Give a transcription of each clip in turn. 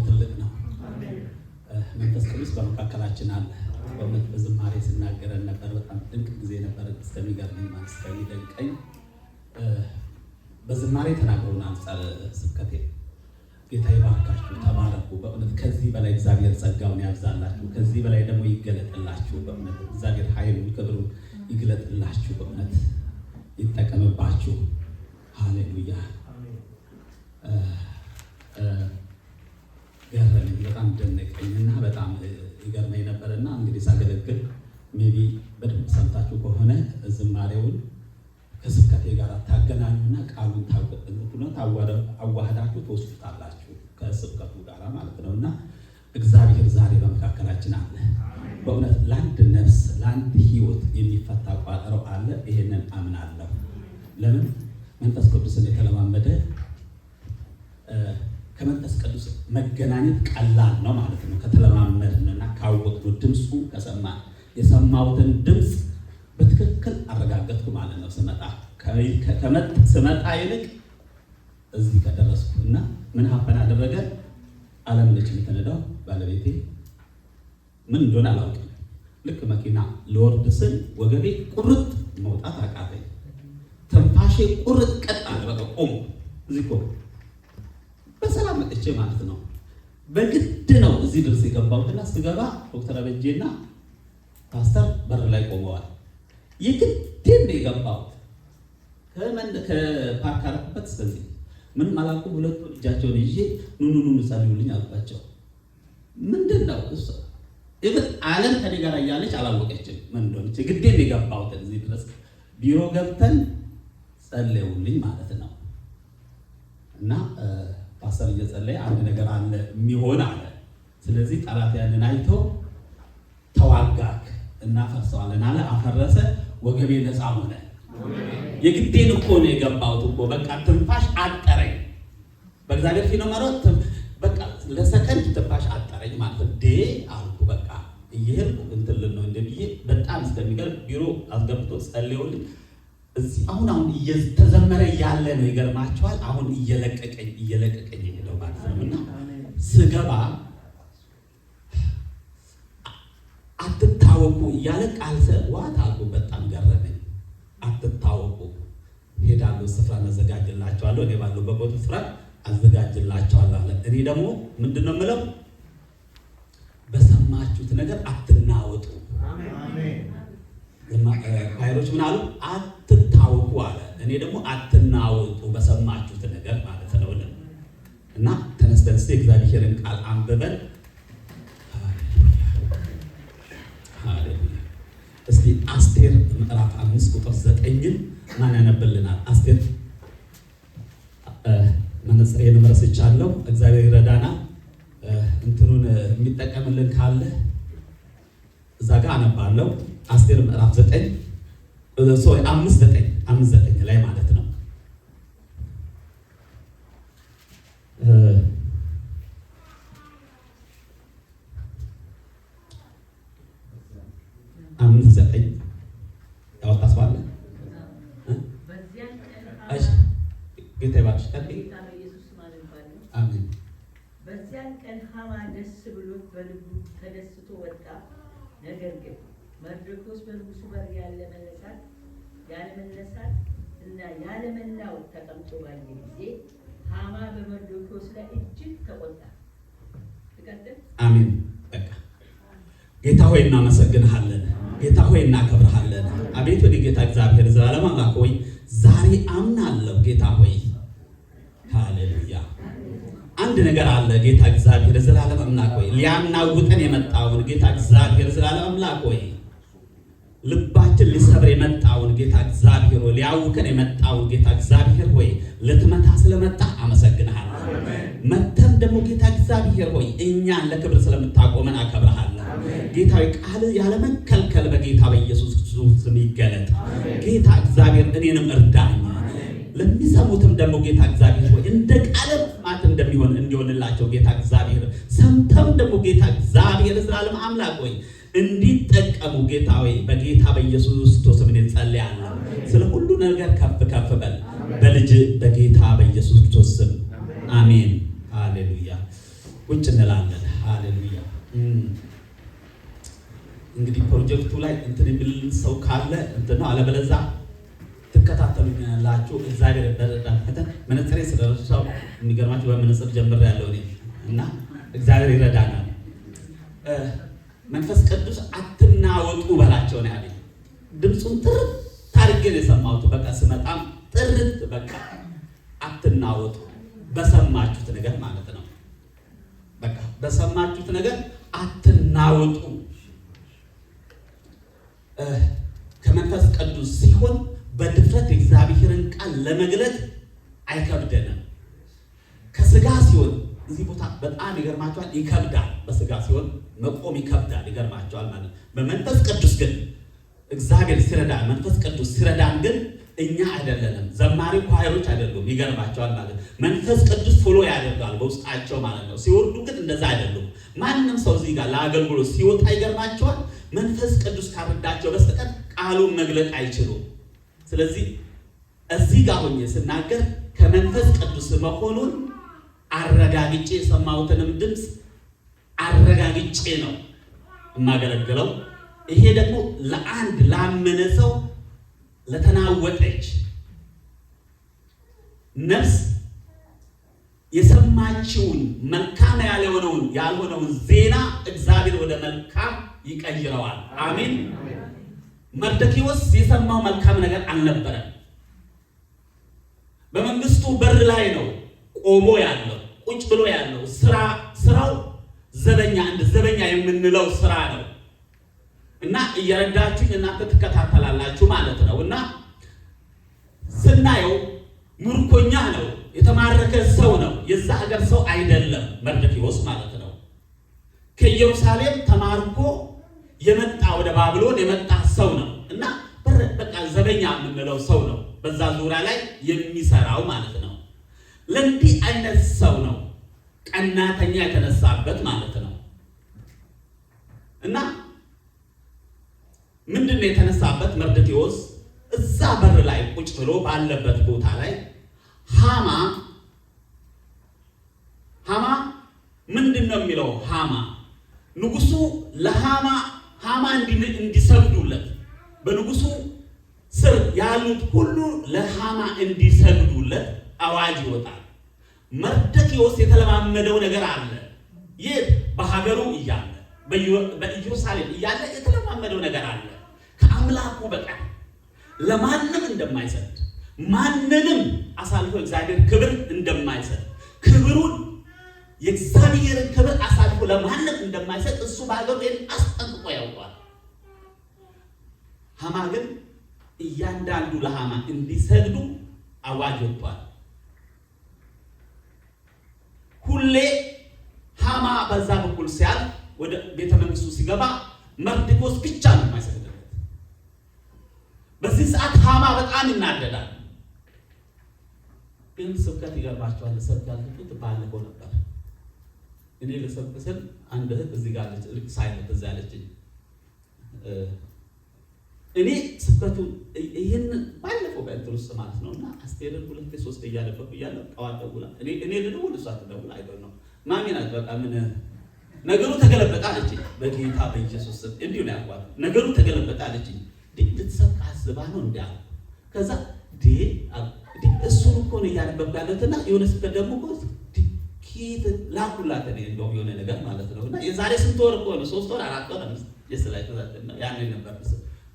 ትልቅ ነው። መንፈስ ቅዱስ በመካከላችን አለ። በእውነት በዝማሬ ሲናገረን ነበር። በጣም ድንቅ ጊዜ ነበር። እስከሚገርመኝ ማለት እስከሚደንቀኝ በዝማሬ ተናግረውናል። ስብከቴ ጌታ ይባርካችሁ፣ ተባረኩ። በእውነት ከዚህ በላይ እግዚአብሔር ጸጋውን ያብዛላችሁ። ከዚህ በላይ ደግሞ ይገለጥላችሁ። በእውነት እግዚአብሔር ኃይሉን ክብሩን ይግለጥላችሁ። በእውነት ይጠቀምባችሁ። ሃሌሉያ። ገረመኝ፣ በጣም ደነቀኝና በጣም ይገርመኝ ነበርና እንግዲህ ሳገለግል ሜቢ በደንብ ሰምታችሁ ከሆነ ዝማሬውን ከስብከቴ ጋር ታገናኙና ቃሉን አዋህዳችሁ ትወስዱታላችሁ ከስብከቱ ጋር ማለት ነው። እና እግዚአብሔር ዛሬ በመካከላችን አለ። በእውነት ለአንድ ነፍስ ለአንድ ሕይወት የሚፈታ ቋጠሮ አለ። ይሄንን አምናለሁ። ለምን መንፈስ ቅዱስን የተለማመደ ከመንፈስ ቅዱስ መገናኘት ቀላል ነው ማለት ነው። ከተለማመድንና ካወቅነው ድምፁ ከሰማን የሰማሁትን ድምፅ በትክክል አረጋገጥኩ ማለት ነው። ስመጣ ይልቅ እዚህ ከደረስኩ እና ምን ሀፈን አደረገ? ዓለም ነች የምትነዳው። ባለቤቴ ምን እንደሆነ አላውቅም። ልክ መኪና ልወርድ ስል ወገቤ ቁርጥ መውጣት አቃተኝ። ትንፋሼ ቁርጥ ቀጥ አለ። በቃ ቆም እዚህ ቆም። በሰላም መጥቼ ማለት ነው። በግድ ነው እዚህ ድረስ የገባሁትና ስገባ ዶክተር አበጄና ፓስተር በር ላይ ቆመዋል። የግድ ነው የገባሁት። ከፓርክ አረፍበት እስከዚህ ምንም አላልኩም። ሁለቱ እጃቸውን ይዤ ኑኑኑ ጸልዩልኝ አልኳቸው። ምንድን ነው እሱ ዓለም ከኔ ጋር እያለች አላወቀችም ምን እንደሆነች። ግድ ነው የገባሁት እዚህ ድረስ። ቢሮ ገብተን ጸልዩልኝ ማለት ነው። እና ፓስተር እየጸለየ አንድ ነገር አለ የሚሆን አለ። ስለዚህ ጠላት ያንን አይቶ ተዋጋክ እናፈርሰዋለን አለ። አፈረሰ። ወገቤ ነፃ ሆነ። የግዴን እኮ ነው የገባሁት እኮ በቃ ትንፋሽ አጠረኝ። በእግዚአብሔር ፊት ነው ማለት በቃ ለሰከንድ ትንፋሽ አጠረኝ ማለት አልኩ። በቃ እየሄድኩ እንትን ነው እንደብዬ በጣም እስከሚገርም ቢሮ አስገብቶ ጸልዮልኝ እዚህ አሁን እየተዘመረ ያለ ነው። ይገርማቸዋል። አሁን እየለቀቀኝ ሄደው ማለት ነው። እና ስገባ አትታወቁ እያለ ቃል ዋት አልኩ። በጣም ገረመኝ። አትታወቁ ሄዳለሁ፣ ስፍራ አዘጋጅላቸዋለሁ። እኔ ባለሁበት ቦታ ስፍራ አዘጋጅላቸዋለሁ አለ። እኔ ደግሞ ምንድነው የምለው? በሰማችሁት ነገር አትናወጡ። አሜን። ኃይሎች ምን አሉ? አትታወቁ አለ። እኔ ደግሞ አትናወጡ በሰማችሁት ነገር ማለት ነው። እና ተነስተን እስቲ እግዚአብሔርን ቃል አንብበን እስቲ አስቴር ምዕራፍ 5 ቁጥር 9 ማን ያነብልናል? አስቴር መነጽሬን መረስቻለሁ። እግዚአብሔር ይረዳናል። እንትኑን የሚጠቀምልን ካለ እዛ ጋር አነባለሁ። አስቴር ምዕራፍ 5:9 ላይ ማለት ነው። ያወጣ ሰው አለ? ጌታ ይባርክሽ። አሜን። በዚያን ቀን ሐማ ደስ ብሎት በልቡ ተደስቶ ወጣ። ነገር ግን መርዶክዮስ በንጉሡ በር ያለመነሳት እና ያለመናወጥ ተቀምጦ ባየ ጊዜ ሐማ በመርዶክዮስ ላይ እጅግ ተቆጣ። አሜን። በቃ ጌታ ሆይ እናመሰግንሃለን። ጌታ ሆይ እናከብርሃለን። አቤት ወደ ጌታ እግዚአብሔር ዘላለም አምላክ ሆይ ዛሬ አምናለሁ። ጌታ ሆይ ሃሌሉያ። አንድ ነገር አለ። ጌታ እግዚአብሔር ዘላለም አምላክ ሆይ ሊያናውጠን የመጣውን ጌታ እግዚአብሔር ዘላለም አምላክ ሆይ ልባችን ሊሰብር የመጣውን ጌታ እግዚአብሔር ሆይ ሊያውከን የመጣውን ጌታ እግዚአብሔር ሆይ ልትመታ ስለመጣ አመሰግንሃለሁ። መተም ደግሞ ጌታ እግዚአብሔር ሆይ እኛን ለክብር ስለምታቆመን አከብርሃለሁ። ጌታ ሆይ ቃል ያለመከልከል በጌታ በኢየሱስ ክርስቶስ ስም ይገለጥ። ጌታ እግዚአብሔር እኔንም እርዳኝ። ለሚሰሙትም ደግሞ ጌታ እግዚአብሔር ሆይ እንደ ቃል ማት እንደሚሆን እንዲሆንላቸው ጌታ እግዚአብሔር ሰምተም ደግሞ ጌታ እግዚአብሔር ዘላለም አምላክ ሆይ እንዲጠቀሙ ጌታ ሆይ በጌታ በኢየሱስ ክርስቶስ ስም እንጸልያለን። ስለ ሁሉ ነገር ከፍ ከፍ በል በልጅ በጌታ በኢየሱስ ክርስቶስ ስም አሜን። ሃሌሉያ። ቁጭ እንላለን። ሃሌሉያ። እንግዲህ ፕሮጀክቱ ላይ እንትን የሚል ሰው ካለ እንትን ነው፣ አለበለዚያ ትከታተሉኛላችሁ። እግዚአብሔር በረዳት መነጽሬ ስለረሳው የሚገርማችሁ በመነጽር ጀምሬያለሁ እኔ እና እግዚአብሔር ይረዳናል። መንፈስ ቅዱስ አትናወጡ በላቸው ነው ያለኝ። ድምፁን ጥርት አድርጌ ነው የሰማሁት። በቃ ስመጣም ጥርት በቃ አትናወጡ፣ በሰማችሁት ነገር ማለት ነው። በቃ በሰማችሁት ነገር አትናወጡ። ከመንፈስ ቅዱስ ሲሆን በድፍረት የእግዚአብሔርን ቃል ለመግለጥ አይከብደንም። ከስጋ ሲሆን እዚህ ቦታ በጣም ይገርማቸዋል፣ ይከብዳል። በስጋ ሲሆን መቆም ይከብዳል፣ ይገርማቸዋል ማለት ነው። በመንፈስ ቅዱስ ግን እግዚአብሔር ሲረዳን፣ መንፈስ ቅዱስ ሲረዳን ግን እኛ አይደለንም፣ ዘማሪ ኳይሮች አይደሉም። ይገርማቸዋል ማለት ነው። መንፈስ ቅዱስ ፎሎ ያደርጋል በውስጣቸው ማለት ነው። ሲወርዱ ግን እንደዛ አይደሉም። ማንም ሰው እዚህ ጋር ለአገልግሎት ሲወጣ ይገርማቸዋል፣ መንፈስ ቅዱስ ካረዳቸው በስተቀር ቃሉን መግለጥ አይችሉም። ስለዚህ እዚህ ጋር ሆኜ ስናገር ከመንፈስ ቅዱስ መሆኑን አረጋግጬ የሰማሁትንም ድምፅ አረጋግጬ ነው የማገለግለው። ይሄ ደግሞ ለአንድ ላመነ ሰው፣ ለተናወጠች ነፍስ የሰማችውን መልካም ያልሆነውን ዜና እግዚአብሔር ወደ መልካም ይቀይረዋል። አሜን። መርዶክዮስ የሰማው መልካም ነገር አልነበረም። በመንግስቱ በር ላይ ነው ቆሞ ያለው፣ ቁጭ ብሎ ያለው። ስራው ዘበኛ፣ እንደ ዘበኛ የምንለው ስራ ነው እና እየረዳችሁኝ እናንተ ትከታተላላችሁ ማለት ነው። እና ስናየው ምርኮኛ ነው፣ የተማረከ ሰው ነው፣ የዛ ሀገር ሰው አይደለም መርዶክዮስ ማለት ነው። ከኢየሩሳሌም ተማርኮ የመጣ ወደ ባቢሎን የመጣ ሰው ነው እና በቃ ዘበኛ የምንለው ሰው ነው፣ በዛ ዙሪያ ላይ የሚሰራው ማለት ነው። ለእንዲህ አይነት ሰው ነው ቀናተኛ የተነሳበት ማለት ነው። እና ምንድን ነው የተነሳበት? መርዶክዮስ እዛ በር ላይ ቁጭ ብሎ ባለበት ቦታ ላይ ሃማ ምንድን ነው የሚለው? ሃማ ንጉሱ ለሃማ እንዲሰግዱለት፣ በንጉሱ ስር ያሉት ሁሉ ለሃማ እንዲሰግዱለት አዋጅ ይወጣል። መርዶክዮስ የተለማመደው ነገር አለ። ይህ በሀገሩ እያለ በኢየሩሳሌም እያለ የተለማመደው ነገር አለ። ከአምላኩ በቀር ለማንም እንደማይሰጥ፣ ማንንም አሳልፎ እግዚአብሔር ክብር እንደማይሰጥ፣ ክብሩን የእግዚአብሔርን ክብር አሳልፎ ለማንም እንደማይሰጥ እሱ በሀገሩ አስጠንቅቆ ያውቋል። ሃማ ግን እያንዳንዱ ለሃማ እንዲሰግዱ አዋጅ ወጥቷል። ሁሌ ሃማ በዛ በኩል ሲያልፍ ወደ ቤተ መንግስቱ ሲገባ መርዶክዮስ ብቻ ነው የማይሰግድለት። በዚህ ሰዓት ሃማ በጣም ይናደዳል። ግን ስብከት ይገርማቸዋል። ልሰብክ ያልኩት ባለፈው ነበር። እኔ ልሰብክ ስል አንድ እህት እዚህ ጋር ልክ ሳይነት እዛ ያለችኝ እኔ ስብከቱ ይህን ባለፈው በእንትን ውስጥ ማለት ነው እና አስቴርን 2-3 እያለበኩ እያለ ጠዋት ደውላ እኔ ልደውል እሷ ትደውል አይደል ነው ማሚ ናት። በቃ ምን ነገሩ ተገለበጠ አለችኝ። በጌታ በኢየሱስ ስም እንዲሁ ነው ያልኳት። ነገሩ ተገለበጠ አለችኝ። ልትሰብክ አስባ ነው እንዴ? ከዛ እሱን እኮ ነው እያነበብኩ ያለሁትና የሆነ ስብከት ደግሞ እኮ ኪት ላኩላት እኔ እንደውም የሆነ ነገር ማለት ነው እና የዛሬ ስንት ወር እኮ ነው 3 ወር 4 ወር የስላይ ተዛተና ያኔ ነበር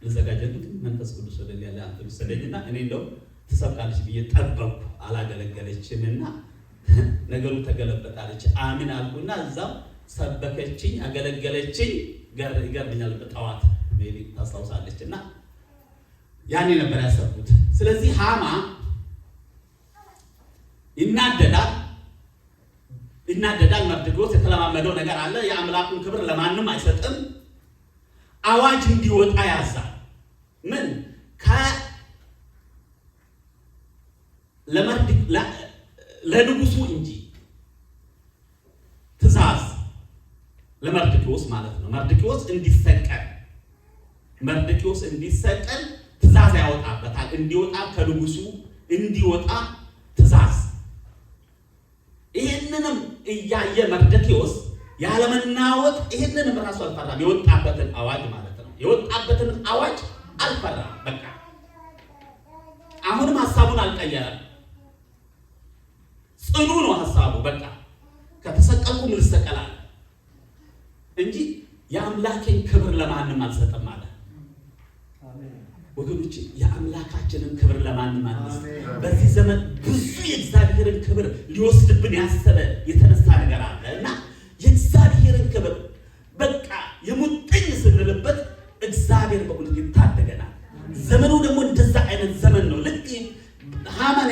ልዘጋጀልኩት። መንፈስ ቅዱስ ወደ ሌላ አንተ ወሰደኝና እኔ እንደው ትሰብካለች ብዬ ጠበቅኩ። አላገለገለችምና ነገሩ ተገለበጣለች። አሚን አልኩና እዛው ሰበከችኝ፣ አገለገለችኝ። ይገርመኛል። በጠዋት ሜቢ ታስታውሳለችና ያኔ ነበር ያሰብኩት። ስለዚህ ሃማ ይናደዳል። መርዶክዮስ የተለማመደው ነገር አለ። የአምላኩን ክብር ለማንም አይሰጥም። አዋጅ እንዲወጣ ያዛል። ምን ለንጉሱ እንጂ ትእዛዝ ለመርዶክዮስ ማለት ነው። መርዶክዮስ እንዲሰቀል ትእዛዝ ያወጣበታል። እንዲወጣ ከንጉሱ እንዲወጣ ትእዛዝ። እያየ መርዶክዮስ ያለመናወጥ ይሄንን ራሱ አልፈራም። የወጣበትን አዋጅ ማለት ነው። የወጣበትን አዋጅ አልፈራም። በቃ አሁንም ሐሳቡን አልቀየረም። ጽኑ ነው ሐሳቡ። በቃ ከተሰቀልኩ ምን ልሰቀላል እንጂ የአምላኬን ክብር ለማንም አልሰጠም ማለት ወገኖች፣ የአምላካችንን ክብር ለማንም አንስጥ። በዚህ ዘመን ብዙ የእግዚአብሔርን ክብር ሊወስድብን ያሰበ የተነሳ ነገር አለ እና የእግዚአብሔርን ክብር በቃ የሙጥኝ ስንልበት እግዚአብሔር በእውነት ይታደገናል። ዘመኑ ደግሞ እንደዛ አይነት ዘመን ነው። ልክ ሃማን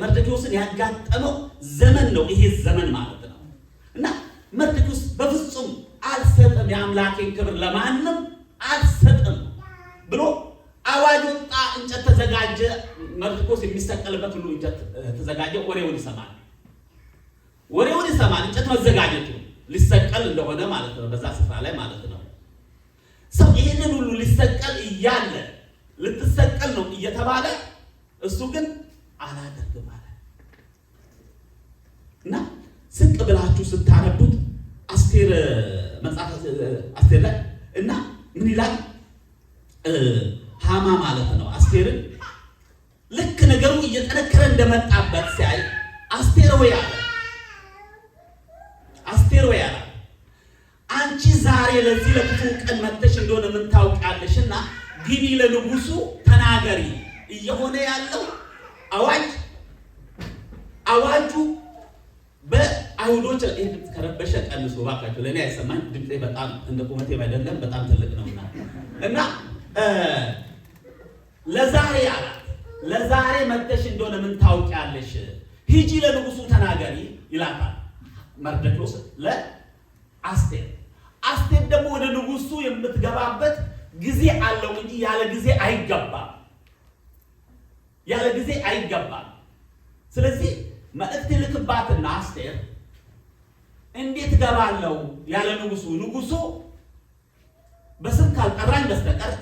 መርዶክዮስን ያጋጠመው ዘመን ነው ይሄ ዘመን ማለት ነው እና መርዶክዮስ በፍጹም አልሰጥም፣ የአምላኬን ክብር ለማንም አልሰጥም ብሎ አዋጅ ወጣ። እንጨት ተዘጋጀ። መርዶክዮስ የሚሰቀልበት ሁሉ እንጨት ተዘጋጀ። ወሬውን ይሰማል። እንጨት መዘጋጀቱ ሊሰቀል እንደሆነ ማለት ነው፣ በዛ ስፍራ ላይ ማለት ነው። ሰው ይሄንን ሁሉ ሊሰቀል እያለ ልትሰቀል ነው እየተባለ እሱ ግን አላደርግም አለ እና ስቅ ብላችሁ ስታነቡት አስቴር መጽሐፍ አስቴር ላይ እና ምን ይላል? ሃማ ማለት ነው አስቴርን ልክ ነገሩ እየጠነከረ እንደመጣበት ሲያይ አስቴር ወይ አለ አንቺ ዛሬ ለዚህ ለክፉ ቀን መጥተሽ እንደሆነ ምን ታውቂያለሽና ግቢ ለንጉሱ ተናገሪ። እየሆነ ያለው አዋጁ በአይሁዶች ከረበሸ ቀንሱ ባካችሁ። ለእኔ አይሰማኝ ድምጼ በጣም እንደ ቁመቴ አይደለም፣ በጣም ትልቅ ነውና እና ለዛሬ መጥተሽ እንደሆነ ምን ታውቂያለሽ? ሂጂ ለንጉሱ ተናገሪ ይላታል መርዶክዮስ ለአስቴር። አስቴር ደግሞ ወደ ንጉሱ የምትገባበት ጊዜ አለው እንጂ ያለ ጊዜ አይገባም። ስለዚህ መልእክት ልክባትና አስቴር እንዴት ገባለው ያለ ንጉሱ በስም ካልጠራኝ በስተቀር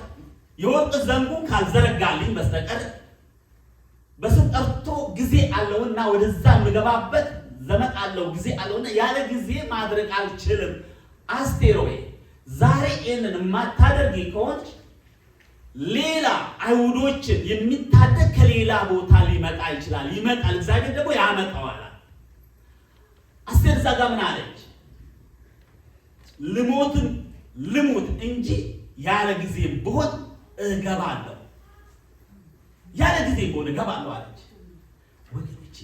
የወርቅ ዘንጉን ካልዘረጋልኝ በስተቀር በስም ጠርቶ ጊዜ አለውና ወደዛ የምገባበት ዘመን አለው ጊዜ አለውና ያለ ጊዜ ማድረግ አልችልም። አስቴር ወይ ዛሬ ይህንን የማታደርጊ ከሆንሽ ሌላ አይሁዶችን የሚታደግ ከሌላ ቦታ ሊመጣ ይመጣል፣ እግዚአብሔር ደግሞ ያመጣዋል። አስቴር እዛ ጋር ምን አለች? ልሙት እንጂ ያለ ጊዜ ብሆን እገባለሁ አለች። ወገኖቼ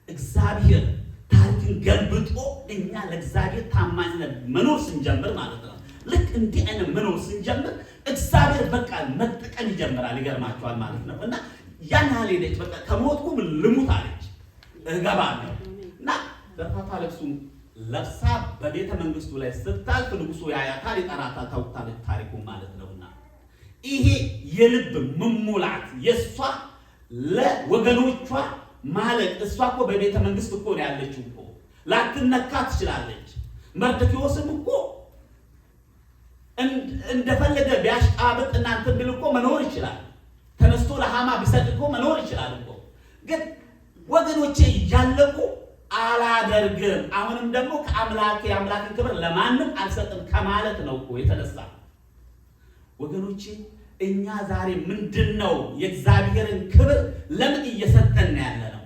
እግዚአብሔር ታሪክን ገልብጦ እኛ ለእግዚአብሔር ታማኝነት መኖር ስንጀምር ማለት ነው። ልክ እንዲህ አይነት መኖር ስንጀምር እግዚአብሔር በቃ መጠቀም ይጀምራል። ይገርማቸዋል ማለት ነው እና ያን ያህል ሄደች። በቃ ከሞትኩም ልሙት አለች፣ እገባለሁ እና ዘርፋፋ ልብሱን ለብሳ በቤተ መንግስቱ ላይ ስታልፍ ንጉሱ ያያታል፣ ይጠራታል። ታውቃለች ታሪኩን ማለት ነውና ይሄ የልብ መሙላት የሷ ለወገኖቿ ማለት እሷ እኮ በቤተ መንግስት እኮ ነው ያለችው እኮ ላትነካ ትችላለች። መርዶክዮስም እኮ እንደፈለገ ቢያሽቃብጥ እናንተ ቢል እኮ መኖር ይችላል። ተነስቶ ለሃማ ቢሰጥ እኮ መኖር ይችላል እኮ። ግን ወገኖቼ እያለቁ አላደርግም፣ አሁንም ደግሞ የአምላክን ክብር ለማንም አልሰጥም ከማለት ነው እኮ የተነሳ። ወገኖቼ እኛ ዛሬ ምንድነው የእግዚአብሔርን ክብር ለምን እየሰጠን ያለ ነው?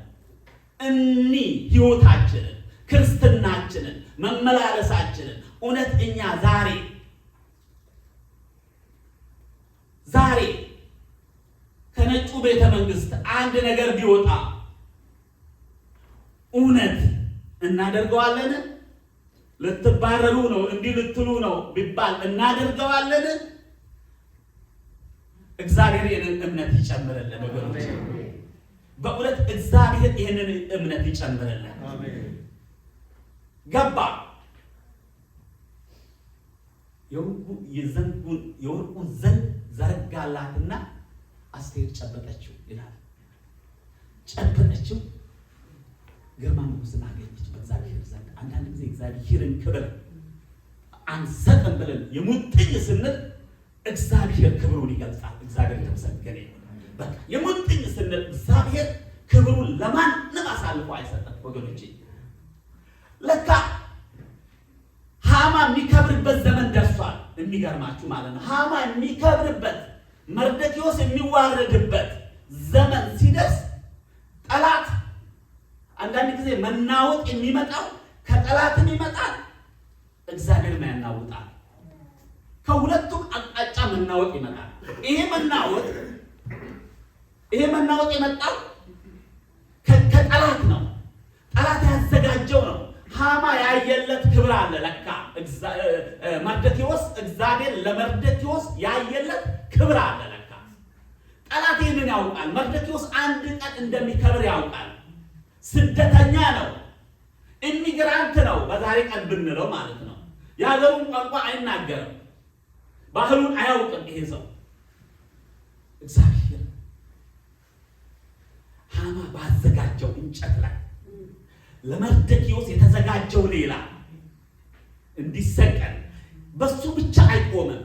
ህይወታችንን፣ ክርስትናችንን፣ መመላለሳችንን እውነት እኛ ዛሬ ከነጩ ቤተ መንግስት አንድ ነገር ቢወጣ እውነት እናደርገዋለን? ልትባረሩ ነው እንዲህ ልትሉ ነው ቢባል እናደርገዋለን? እግዚአብሔር ይህንን እምነት ይጨምርልን ወገኖች። በእውነት እግዚአብሔር ይህንን እምነት ይጨምርልን። ገባ የወርቁን ዘንግ ዘረጋላትና አስቴር ጨበጠችው ይላል። ጨበጠችው፣ ግርማ ሞገስን አገኘች በእግዚአብሔር ዘንድ። አንዳንድ ጊዜ እግዚአብሔርን ክብር አንሰጥም ብለን የሙጥኝ ስንል እግዚአብሔር ክብሩን ይገልጻል። እግዚአብሔር ተመሰገነ ይሁን። በቃ የሙጥኝ ስንል እግዚአብሔር ክብሩን ለማንም አሳልፎ አይሰጥም ወገኖቼ። ለካ ሃማ የሚከብርበት ዘመን ደርሷል። የሚገርማችሁ ማለት ነው። ሃማ የሚከብርበት መርዶክዮስ የሚዋረድበት ዘመን ሲደርስ ጠላት አንዳንድ ጊዜ መናወጥ የሚመጣው ከጠላትም ይመጣል፣ እግዚአብሔርም ያናውጣል። ከሁለቱም አቅጣጫ መናወጥ ይመጣል። ይሄ መናወጥ የመጣው ከጠላት ነው። ጠላት ያዘጋጀው ነው። ሃማ ያየለት ክብር አለ። ለካ መርዶክዮስ እግዚአብሔር ለመርዶክዮስ ያየለት ክብር አለ። ለካ ጠላት ይህንን ያውቃል። መርዶክዮስ አንድ ቀን እንደሚከብር ያውቃል። ስደተኛ ነው፣ ኢሚግራንት ነው። በዛሬ ቀን ብንለው ማለት ነው። የሀገሩን ቋንቋ አይናገርም፣ ባህሉን አያውቅም። ይሄ ሰው እግዚአብሔር ሃማ ባዘጋጀው እንጨት ላይ ለመርዶክዮስ የተዘጋጀው ሌላ እንዲሰቀል በሱ ብቻ አይቆምም።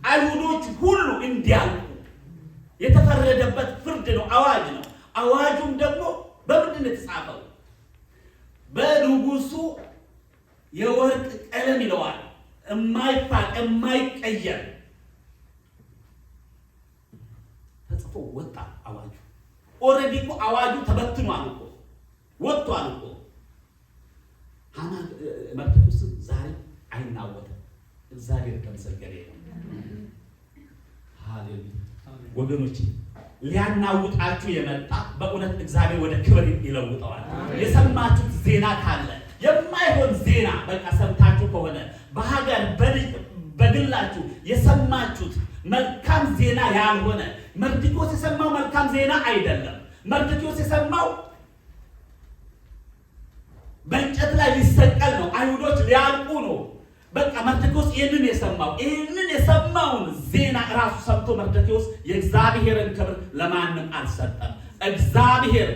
አይሁዶች ሁሉ እንዲያልቁ የተፈረደበት ፍርድ ነው፣ አዋጅ ነው። አዋጁም ደግሞ በምንድን ነው የተጻፈው? በንጉሱ የወርቅ ቀለም ይለዋል፣ የማይፋቅ የማይቀየር ተጽፎ ወጣ አዋጁ። ኦልሬዲ እኮ አዋጁ ተበትኗል እኮ ወጥቷል እኮ። ሃማ መርዶክዮስም ዛሬ አይናወጥም። እግዚአብሔር የተመሰገነ ይሁን። ሃሌሉያ ወገኖች፣ ሊያናውጣችሁ የመጣ በእውነት እግዚአብሔር ወደ ክብር ይለውጠዋል። የሰማችሁት ዜና ካለ የማይሆን ዜና በቃ ሰምታችሁ ከሆነ በሀገር በግላችሁ የሰማችሁት መልካም ዜና ያልሆነ መርዶክዮስ የሰማው መልካም ዜና አይደለም። መርዶክዮስ የሰማው በእንጨት ላይ ሊሰቀል ነው፣ አይሁዶች ሊያልቁ ነው። በቃ መርዶክዮስ ይህንን የሰማውን ዜና እራሱ ሰምቶ መርዶክዮስ የእግዚአብሔርን ክብር ለማንም አልሰጠም። እግዚአብሔር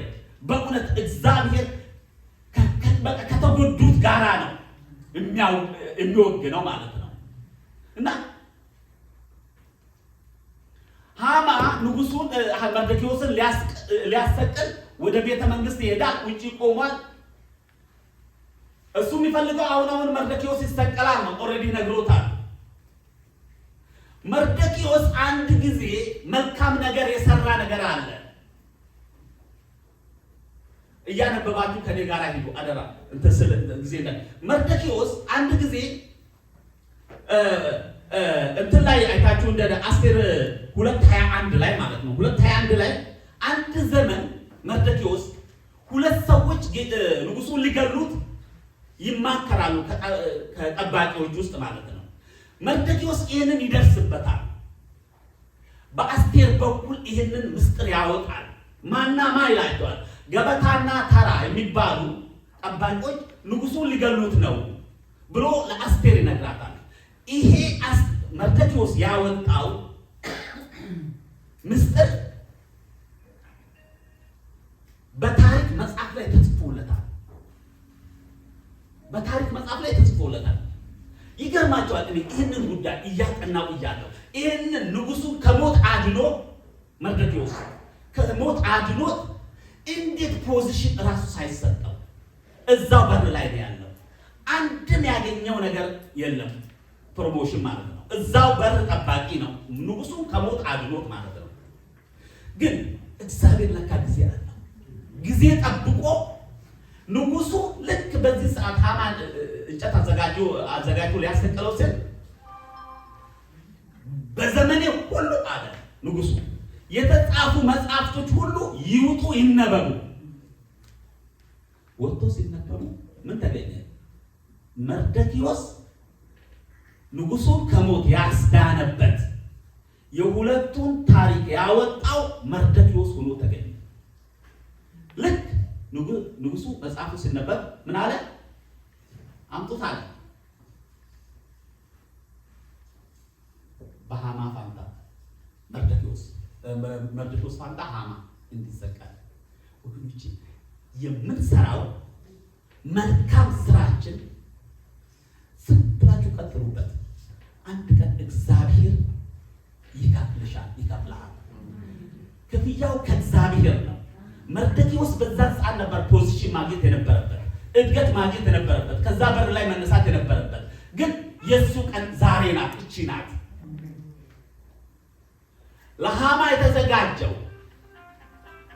በእውነት እግዚአብሔር ከተጎዱት ጋራ ነው የሚወግነው ማለት ነው። እና ሃማ ንጉሱን መርዶክዮስን ሊያሰቅል ወደ ቤተ መንግስት ይሄዳል። ውጪ ቆሟል። እሱ የሚፈልገው አሁን መርዶክዮስ ይሰቀላል ነው። ኦልሬዲ ነግሮታል። መርዶክዮስ አንድ ጊዜ መልካም ነገር የሰራ ነገር አለ። እያነበባችሁ ከኔ ጋር ሂዱ አደራ። ጊዜ መርዶክዮስ አንድ ጊዜ እንትን ላይ አይታችሁ እንደ አስቴር 2:21 ላይ ማለት ነው። 2:21 ላይ አንድ ዘመን መርዶክዮስ ሁለት ሰዎች ንጉሱን ሊገሉት ይማከራሉ፣ ከጠባቂዎች ውስጥ ማለት ነው። መርዶክዮስ ይህንን ይደርስበታል። በአስቴር በኩል ይህንን ምስጢር ያወጣል። ማናማ ይላቸዋል። ገበታና ተራ የሚባሉ ጠባቂዎች ንጉሱን ሊገሉት ነው ብሎ ለአስቴር ይነግራታል። ይሄ መርዶክዮስ ያወጣው ምስጢር በታሪክ መጽሐፍ ላይ ተጽፎለታል። ይገርማቸዋል። እኔ ይህንን ጉዳይ እያጠናው እያለሁ ይህንን ንጉሱን ከሞት አድኖ መርዶክዮስ ከሞት አድኖት እንዴት ፖዚሽን እራሱ ሳይሰጠው እዛው በር ላይ ነው ያለው። አንድም ያገኘው ነገር የለም፣ ፕሮሞሽን ማለት ነው። እዛው በር ጠባቂ ነው፣ ንጉሱን ከሞት አድኖት ማለት ነው። ግን እግዚአብሔር ለካ ጊዜ አለው። ጊዜ ጠብቆ ንጉሱ ልክ በዚህ ሰዓት ሃማን እንጨት አዘጋጅቶ ሊያሰቅለው ሲል በዘመኔ ሁሉ አለ ንጉሱ የተጻፉ መጽሐፍቶች ሁሉ ይውጡ ይነበቡ። ወጥቶ ሲነበቡ ምን ተገኘ? መርዶክዮስ ንጉሱን ከሞት ያስዳነበት የሁለቱን ታሪክ ያወጣው መርዶክዮስ ሆኖ ተገኘ። ልክ ንጉሱ መጽሐፉ ሲነበብ ምን አለ? አምጡት አለ። በሃማ ፋንታ መርዶክዮስ ፋንታ ሃማ እንዲሰቀል። ወገኖቼ የምንሰራው መልካም ስራችን ዝም ብላችሁ ቀጥሉበት። አንድ ቀን እግዚአብሔር ይከፍልሃል። ክፍያው ከእግዚአብሔር ነው። መርዶክዮስ በዛ ሰዓት ነበር ፖዚሽን ማግኘት የነበረበት። እድገት ማግኘት የነበረበት ከዛ በር ላይ መነሳት የነበረበት ግን የሱ ቀን ዛሬ ናት። እቺ ናት ለሃማ የተዘጋጀው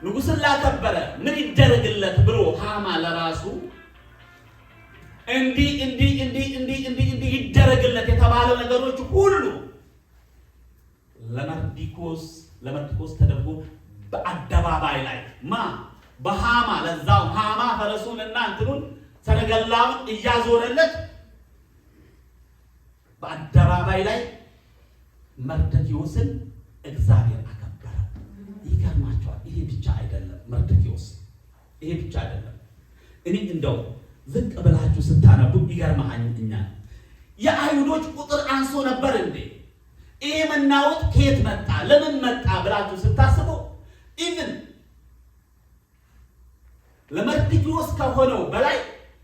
ንጉሥን ላከበረ ምን ይደረግለት ብሎ ሃማ ለራሱ እንዲህ ይደረግለት የተባለው ነገሮች ሁሉ ለመርዶክዮስ ተደርጎ በአደባባይ ላይ በሃማ ለዛው ሃማ ፈረሱንና እንትኑን ሰረገላውን እያዞረለት በአደባባይ ላይ መርዶክዮስን እግዚአብሔር አከበረ። ይገርማቸዋል። ይሄ ብቻ አይደለም መርዶክዮስ፣ ይሄ ብቻ አይደለም። እኔ እንደው ዝቅ ብላችሁ ስታነቡ ይገርማኛል። የአይሁዶች ቁጥር አንሶ ነበር እንዴ? ይሄ መናወጥ ከየት መጣ? ለምን መጣ ብላችሁ ስታስቡ ኢቭን ለመርዶክዮስ ከሆነው በላይ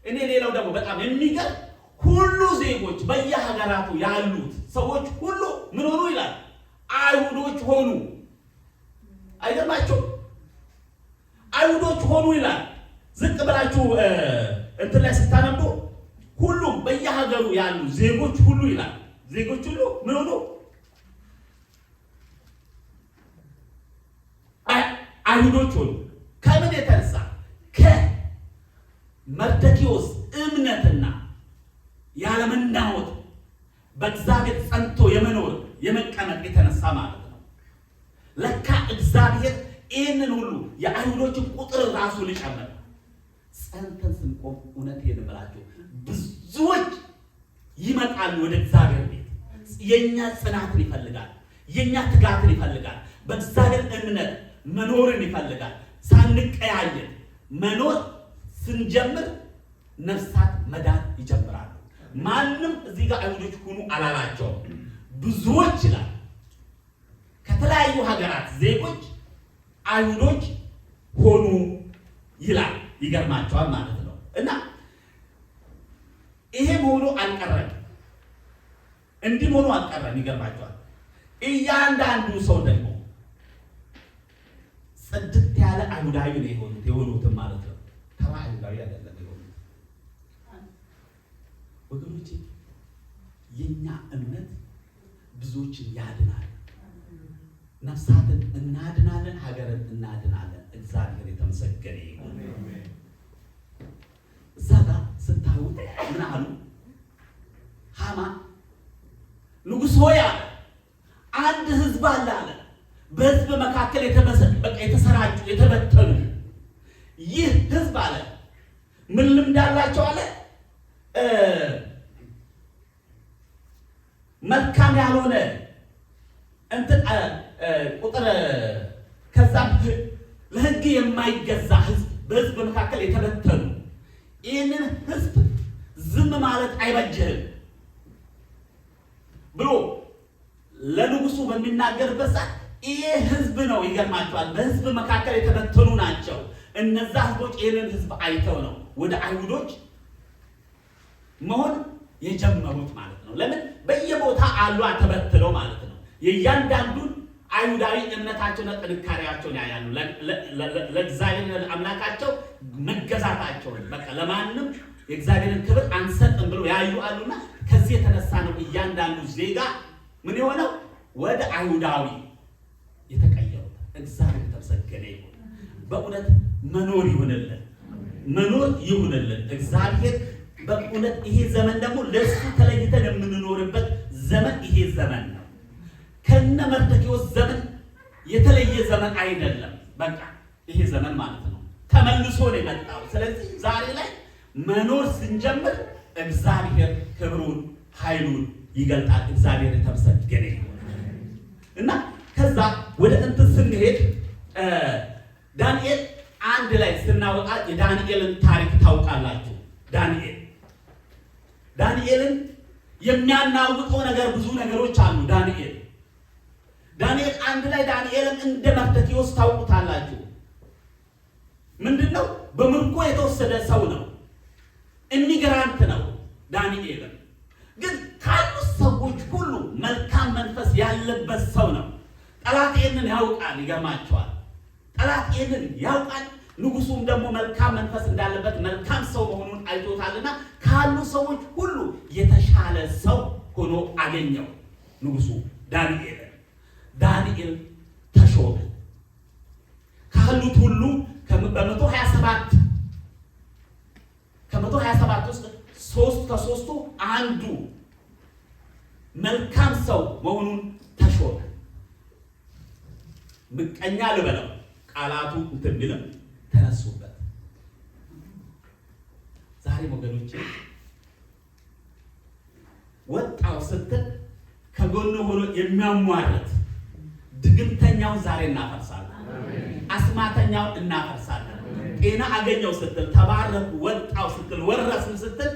እኔ ሌላው ደግሞ በጣም የሚገርም ሁሉ ዜጎች በየሀገራቱ ያሉት ሰዎች ሁሉ ምን ሆኑ ይላል? አይሁዶች ሆኑ። አይገርማችሁ? አይሁዶች ሆኑ ይላል። ዝቅ ብላችሁ እንትን ላይ ስታነቡ ሁሉም በየሀገሩ ያሉ ዜጎች ሁሉ ይላል። ዜጎች ሁሉ ምን ሆኑ? አይሁዶች ሆኑ። ከምን የተነሳ? ከመርዶክዮስ እምነትና ያለመናወጥ በእግዚአብሔር ጸንቶ የመኖር የመቀመጥ የተነሳ ማለት ነው። ለካ እግዚአብሔር ይህንን ሁሉ የአይሁዶችን ቁጥር ራሱ ሊጨምር ጸንተን ስንቆም እውነቴን ብላችሁ ብዙዎች ይመጣሉ ወደ እግዚአብሔር ቤት። የኛ ጽናትን ይፈልጋል፣ የኛ ትጋትን ይፈልጋል፣ በእግዚአብሔር እምነት መኖርን ይፈልጋል። ሳንቀያየር መኖር ስንጀምር ነፍሳት መዳን ይጀምራሉ። ማንም እዚህ ጋር አይሁዶች ሁኑ አላላቸውም። ብዙዎች ይላል ከተለያዩ ሀገራት ዜጎች አይሁዶች ሆኑ ይላል። ይገርማቸዋል ማለት ነው። እና ይሄ መሆኑ አልቀረም፣ እንዲህ መሆኑ አልቀረም። ይገርማቸዋል። እያንዳንዱ ሰው ደግሞ ጽድት ያለ አይሁዳዊ ነው የሆኑትም ማለት ነው። ተራ አይሁዳዊ አይደለም የሆኑት ወገኖቼ። የኛ እምነት ብዙዎችን ያድናል። ነፍሳትን እናድናለን፣ ሀገርን እናድናለን። እግዚአብሔር የተመሰገነ ይሁን። እዛ ጋር ስታዩት ምን አሉ? ሃማ ንጉሥ ሆይ አለ፣ አንድ ህዝብ አለ አለ፣ በህዝብ መካከል የተሰራጩ የተበተኑ። ይህ ህዝብ አለ ምን ልምድ አላቸው አለ? መልካም ያልሆነ እንትን ቁጥር ከዛም ለህግ የማይገዛ ህዝብ በህዝብ መካከል የተበተኑ። ይህንን ህዝብ ዝም ማለት አይበጅህም ብሎ ለንጉሱ በሚናገርበት ሰዓት ይሄ ህዝብ ነው። ይገርማቸዋል። በህዝብ መካከል የተበተኑ ናቸው። እነዛ ህዝቦች ይህንን ህዝብ አይተው ነው ወደ አይሁዶች መሆን የጀመሩት ማለት ነው። ለምን በየቦታ አሉ ተበትለው ማለት ነው። የእያንዳንዱን አይሁዳዊ እምነታቸውና ጥንካሬያቸውን ያያሉ። ለእግዚአብሔር አምላካቸው መገዛታቸውን በቃ ለማንም የእግዚአብሔርን ክብር አንሰጥም ብሎ ያዩ አሉና ከዚህ የተነሳ ነው እያንዳንዱ ዜጋ ምን የሆነው ወደ አይሁዳዊ የተቀየሩት። እግዚአብሔር ተመሰገነ ይሁን። በእውነት መኖር ይሁንልን፣ መኖር ይሁንልን። እግዚአብሔር በእውነት ይሄ ዘመን ደግሞ ለሱ ተለይተን የምንኖርበት ዘመን ይሄ ዘመን ነው። ከነ መርዶክዮስ ዘመን የተለየ ዘመን አይደለም። በቃ ይሄ ዘመን ማለት ነው ተመልሶ ነው የመጣው። ስለዚህ ዛሬ ላይ መኖር ስንጀምር እግዚአብሔር ክብሩን ኃይሉን ይገልጣል። እግዚአብሔር የተመሰገነ ይሁን እና ከዛ ወደ እንትን ስንሄድ ዳንኤል አንድ ላይ ስናወጣ የዳንኤልን ታሪክ ታውቃላችሁ። ዳንኤልን የሚያናውጠው ነገር ብዙ ነገሮች አሉ። ዳንኤል አንድ ላይ ዳንኤልን እንደ መርዶክዮስ ታውቁታላችሁ። ምንድነው? በምርኮ የተወሰደ ሰው ነው። ኢሚግራንት ነው። ዳንኤልን ግን ካሉት ሰዎች ሁሉ መልካም መንፈስ ያለበት ሰው ነው። ጠላት ይህንን ያውቃል። ይገርማቸዋል። ጠላት ይህንን ያውቃል። ንጉሱም ደግሞ መልካም መንፈስ እንዳለበት መልካም ሰው መሆኑን አይቶታልና ካሉ ሰዎች ሁሉ የተሻለ ሰው ሆኖ አገኘው። ንጉሱ ዳንኤል ተሾመ። ካሉት ሁሉ ከ127 ውስጥ ከሶስቱ አንዱ መልካም ሰው መሆኑን ተሾመ። ምቀኛ ልበለው ቃላቱ እንትን ቢልም ተነሱበት። ዛሬ ወገኖቼ ወጣው ስትል ከጎኑ ሆኖ የሚያሟርት ድግምተኛውን ዛሬ እናፈርሳለን። አስማተኛውን እናፈርሳለን። ጤና አገኘው ስትል ተባረኩ፣ ወጣው ስትል ወረስን ስትል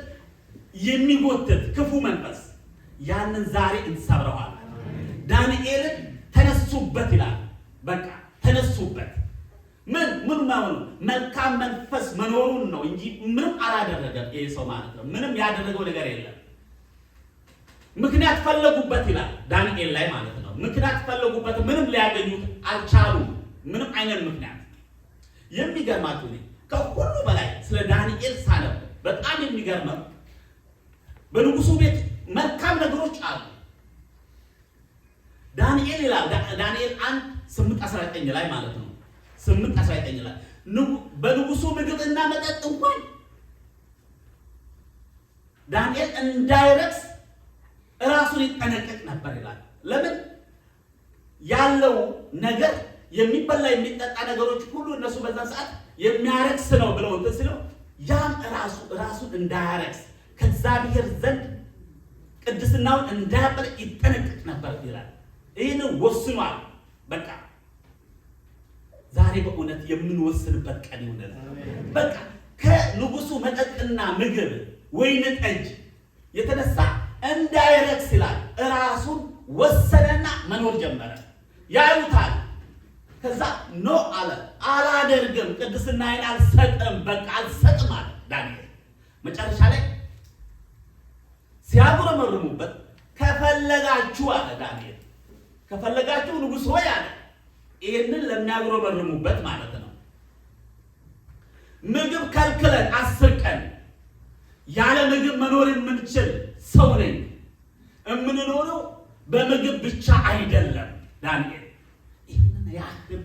የሚጎትት ክፉ መንፈስ ያንን ዛሬ እንሰብረዋለን። ዳንኤልን ተነሱበት ይላል። በቃ ተነሱበት። ምን መሆኑ መልካም መንፈስ መኖሩን ነው እንጂ ምንም አላደረገም ይሄ ሰው ማለት ነው። ምንም ያደረገው ነገር የለም። ምክንያት ፈለጉበት ይላል ዳንኤል ላይ ማለት ነው። ምክንያት ፈለጉበት፣ ምንም ሊያገኙት አልቻሉም። ምንም አይነት ምክንያት። የሚገርማችሁ ነው ከሁሉ በላይ ስለ ዳንኤል ሳነብ በጣም የሚገርመው በንጉሱ ቤት መልካም ነገሮች አሉ። ዳንኤል ይላል ዳንኤል 1:8-19 ላይ ማለት ነው 8:19 ላይ በንጉሱ ምግብና መጠጥ እንኳን ዳንኤል እንዳይረክስ ራሱን ይጠነቀቅ ነበር ይላል። ለምን ያለው ነገር የሚበላ የሚጠጣ ነገሮች ሁሉ እነሱ በዛ ሰዓት የሚያረክስ ነው ብለው እንትን ሲለው ያም ራሱን እንዳያረክስ ከእግዚአብሔር ዘንድ ቅድስናውን እንዳያበል ይጠነቀቅ ነበር ይላል። ይህንን ወስኗል። በቃ ዛሬ በእውነት የምንወስንበት ቀን ይሆናል። በቃ ከንጉሱ መጠጥና ምግብ ወይን ጠጅ የተነሳ እንዳይረክስ ይላል። ራሱን ወሰነና መኖር ጀመረ። ያዩታል። ከዛ ኖ አለ፣ አላደርግም፣ ቅድስናዬን አልሰጥም፣ በቃ አልሰጥም አለ ዳንኤል። መጨረሻ ላይ ሲያጉረመርሙበት ከፈለጋችሁ አለ ዳንኤል፣ ከፈለጋችሁ ንጉሥ ሆይ አለ። ይህንን ለሚያጉረመርሙበት ማለት ነው። ምግብ ከልክለን 10 ቀን ያለ ምግብ መኖር የምንችል ሰው ነኝ። የምንኖረው በምግብ ብቻ አይደለም። ዳንኤል ይህንን ያህል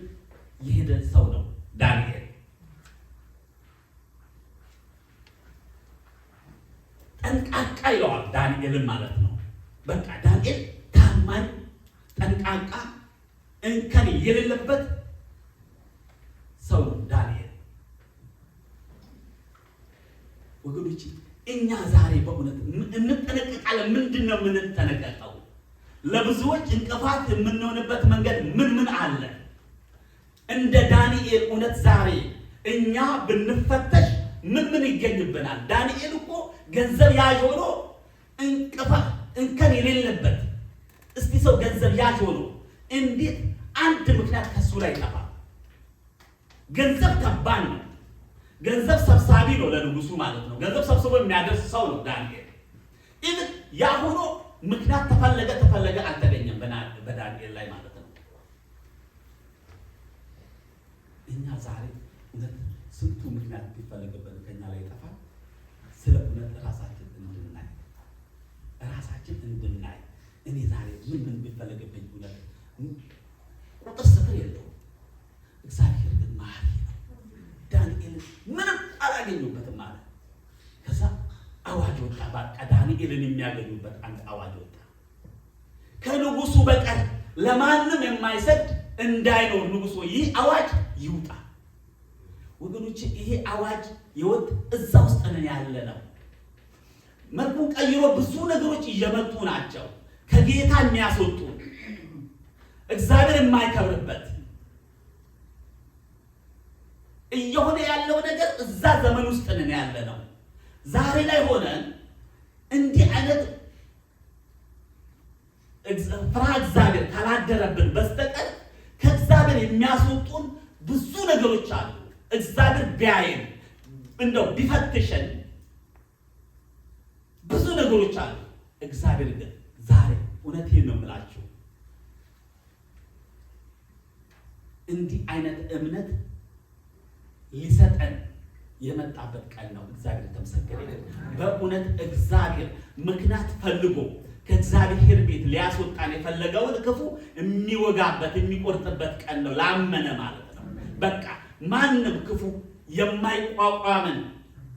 የሄደ ሰው ነው ዳንኤል። ጠንቃቃ ይለዋል ዳንኤልን ማለት ነው። በቃ ዳንኤል ታማኝ፣ ጠንቃቃ፣ እንከን የሌለበት ሰው ነው ዳንኤል። ወገኖች እኛ ዛሬ በእውነት እንጠነቀቃለን። ምንድን ነው የምንጠነቀቀው? ለብዙዎች እንቅፋት የምንሆንበት መንገድ ምን አለ? እንደ ዳንኤል እውነት ዛሬ እኛ ብንፈተሽ ምን ይገኝብናል? ዳንኤል እኮ ገንዘብ ያዥ ሆኖ እንከን የሌለበት። እስቲ ሰው ገንዘብ ያዥ ሆኖ እንዴት አንድ ምክንያት ከሱ ላይ ይጠፋል? ገንዘብ ከባድ ነው። ገንዘብ ሰብሳቢ ነው ለንጉሱ ማለት ነው። ገንዘብ ሰብስቦ የሚያደርስ ሰው ነው ዳንኤል። ይህን ያ ሆኖ ምክንያት ተፈለገ አልተገኘም በዳንኤል ላይ ማለት ነው። እኛ ዛሬ እውነት ስንቱ ምክንያት ቢፈለግበት ከኛ ላይ ይጠፋል። ስለ እውነት ራሳችን እንድናይ እኔ ዛሬ ምን ቢፈለግብኝ እውነት ቁጥር ስፍር የለውም። እግዚአብሔር ግን መሐሪ ነው። ዳንኤል ምንም አላገኙበትም ማለት። ከዛ አዋጅ ወጣ። በቃ ዳንኤልን የሚያገኙበት አንድ አዋጅ ወጣ። ከንጉሱ በቀር ለማንም የማይሰድ እንዳይኖር ንጉሱ ይህ አዋጅ ይውጣ። ወገኖች ይሄ አዋጅ ይወጥ እዛ ውስጥ ነን ያለ ነው። መልኩን ቀይሮ ብዙ ነገሮች እየመጡ ናቸው። ከጌታ የሚያስወጡ እግዚአብሔር የማይከብርበት እየሆነ ያለው ነገር እዛ ዘመን ውስጥ ነን ያለ ነው። ዛሬ ላይ ሆነን እንዲህ አይነት ፍርሃተ እግዚአብሔር ካላደረብን በስተቀር ከእግዚአብሔር የሚያስወጡን ብዙ ነገሮች አሉ። እግዚአብሔር ቢያየን እንደው ቢፈትሸን ብዙ ነገሮች አሉ። እግዚአብሔር ግን ዛሬ እውነቴን ነው የምላችሁ እንዲህ አይነት እምነት ሊሰጠን የመጣበት ቀን ነው። እግዚአብሔር ተመሰገነ ይሁን። በእውነት እግዚአብሔር ምክንያት ፈልጎ ከእግዚአብሔር ቤት ሊያስወጣን የፈለገውን ክፉ የሚወጋበት የሚቆርጥበት ቀን ነው፣ ላመነ ማለት ነው። በቃ ማንም ክፉ የማይቋቋመን